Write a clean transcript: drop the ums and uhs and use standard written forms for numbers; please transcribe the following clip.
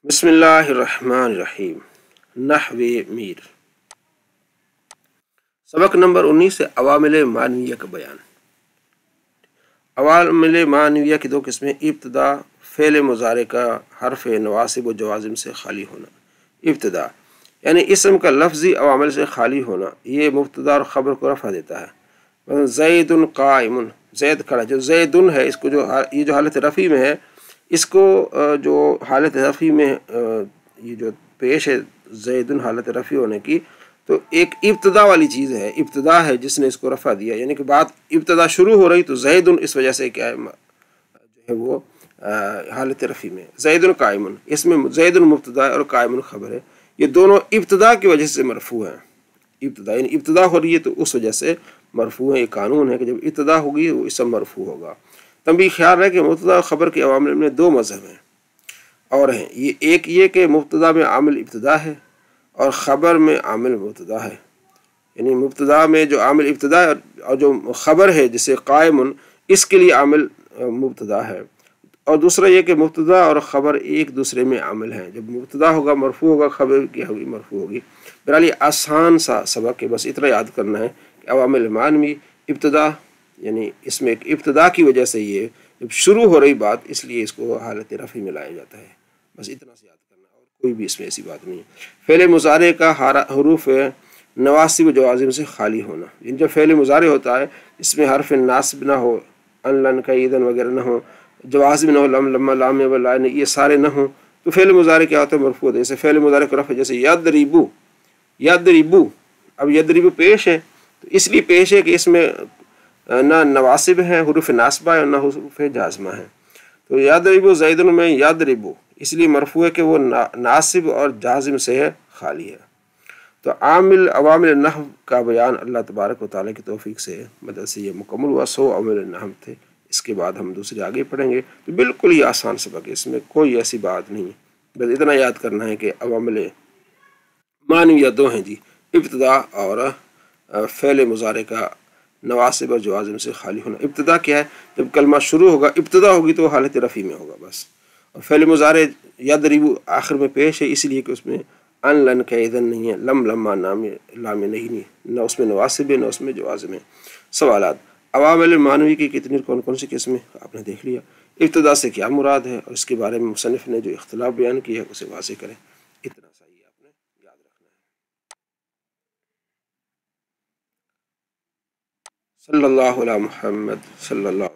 بسم اللہ الرحمن الرحیم۔ نحو میر، سبق نمبر 19 سے عوامل معنویہ کا بیان۔ عوامل معنویہ کی دو قسمیں: ابتدا، فعل مضارع کا حرف نواصب و جوازم سے خالی ہونا۔ ابتدا یعنی اسم کا لفظی عوامل سے خالی ہونا، یہ مبتدا اور خبر کو رفع دیتا ہے۔ مثلا زید قائم، زید کھڑا۔ جو زید ہے، اس کو یہ جو حالت رفع میں ہے، اس کو جو حالت رفع میں یہ جو پیش ہے زید حالت رفع ہونے کی، تو ایک ابتدا والی چیز ہے، ابتدا ہے جس نے اس کو رفع دیا، یعنی کہ بات ابتدا شروع ہو رہی تو زید اس وجہ سے کیا ہے جو ہے وہ حالت رفع میں۔ زید قائم، اس میں زید مبتدا اور قائم خبر ہے، یہ دونوں ابتدا کی وجہ سے مرفوع ہیں۔ ابتدا یعنی ابتدا ہو رہی ہے تو اس وجہ سے مرفوع ہے۔ یہ قانون ہے کہ جب ابتدا ہوگی وہ اسم مرفوع ہوگا۔ تنبیہ خیال رہے کہ مبتدا اور خبر کے عوامل میں دو مذہب ہیں اور ہیں، ایک یہ کہ مبتدا میں عامل ابتدا ہے اور خبر میں عامل مبتدا ہے، یعنی مبتدا میں جو عامل ابتدا ہے اور جو خبر ہے جسے قائم، اس کے لیے عامل مبتدا ہے۔ اور دوسرا یہ کہ مبتدا اور خبر ایک دوسرے میں عامل ہیں، جب مبتدا ہوگا مرفوع ہوگا، خبر کی ہوگی مرفوع ہوگی۔ بہرحال یہ آسان سا سبق ہے، بس اتنا یاد کرنا ہے کہ عوامل معنوی ابتدا، یعنی اس میں ایک ابتدا کی وجہ سے یہ جب شروع ہو رہی بات، اس لیے اس کو حالت رفع میں لایا جاتا ہے، بس اتنا سے یاد کرنا، اور کوئی بھی اس میں ایسی بات نہیں ہے۔ فعل مضارع کا حروف نواصب و جوازم سے خالی ہونا، یعنی جب فعل مضارع ہوتا ہے اس میں حرف ناصب نہ ہو، ان لن کیدن وغیرہ نہ ہو، جوازم نہ ہو، لم لما لام و لام، یہ سارے نہ ہوں، تو فعل مضارع کیا ہوتا ہے؟ مرفوع ہوتا ہے۔ جیسے فعل مضارع کا رفع جیسے یضربو، یضربو، اب یضربو پیش ہے تو اس لیے پیش ہے کہ اس میں نہ نواصب ہیں، حروف ناصبہ ہے، اور نہ حروف جازمہ ہیں۔ تو یضربو زید میں یضربو اس لیے مرفوع ہے کہ وہ ناصب اور جازم سے خالی ہے۔ تو عوامل نحو کا بیان اللہ تبارک و تعالیٰ کی توفیق سے مدد سے یہ مکمل ہوا۔ 100 عوامل نحو تھے، اس کے بعد ہم دوسرے آگے پڑھیں گے، تو بالکل ہی آسان سبق ہے، اس میں کوئی ایسی بات نہیں ہے، بس اتنا یاد کرنا ہے کہ عوامل معنویہ دو ہیں جی، ابتدا اور فعل مضارع کا نواصب اور جوازم سے خالی ہونا۔ ابتدا کیا ہے؟ جب کلمہ شروع ہوگا، ابتدا ہوگی تو حالت رفع میں ہوگا بس۔ اور فعل مضارع یضربو آخر میں پیش ہے، اس لیے کہ اس میں ان لن کیدن نہیں ہے، لم لما لام نہیں، نہ اس میں نواصب ہے نہ اس میں جوازم ہے۔ سوالات: عوامل معنوی کی کتنی کون کون سی قسمیں آپ نے دیکھ لیا۔ ابتدا سے کیا مراد ہے اور اس کے بارے میں مصنف نے جو اختلاف بیان کیا ہے اسے واضح کریں، اتنا سا ہی آپ نے یاد رکھنا ہے۔ صلی اللہ علی محمد صلی اللہ